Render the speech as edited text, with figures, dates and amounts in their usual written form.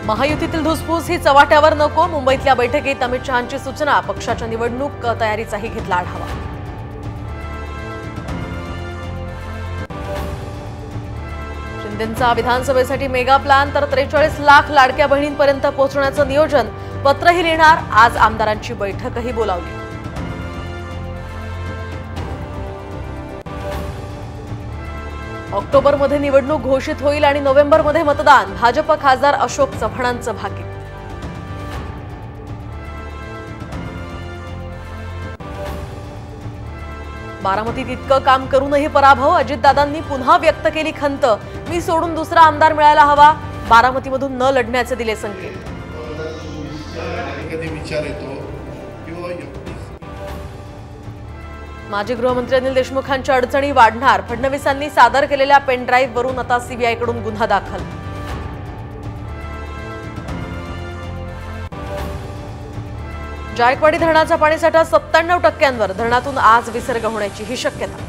महायुतीतील धुसफूस ही चव्हाट्यावर नको. मुंबईतल्या बैठकीत अमित शहांची सूचना. पक्षाच्या निवडणूक तयारीचाही घेतला आढावा. शिंदेंचा विधानसभेसाठी मेगा प्लॅन तर 43 लाख लाडक्या बहिणींपर्यंत पोहोचण्याचं नियोजन. पत्रही लिहिणार. आज आमदारांची बैठकही बोलावली. ऑक्टोबरमध्ये निवडणूक घोषित होईल आणि नोव्हेंबरमध्ये मतदान. भाजप खासदार अशोक चव्हाणांचं भाकीत. बारामतीत इतकं काम करूनही पराभव. अजितदादांनी पुन्हा व्यक्त केली खंत. मी सोडून दुसरा आमदार मिळायला हवा. बारामतीमधून न लढण्याचे दिले संकेत. माजी गृहमंत्री अनिल देशमुखांच्या अडचणी वाढणार. फडणवीसांनी सादर केलेल्या पेन ड्राईव्हवरून आता सीबीआयकडून गुन्हा दाखल. जायकवाडी धरणाचा पाणीसाठा 97%. धरणातून आज विसर्ग होण्याची ही शक्यता.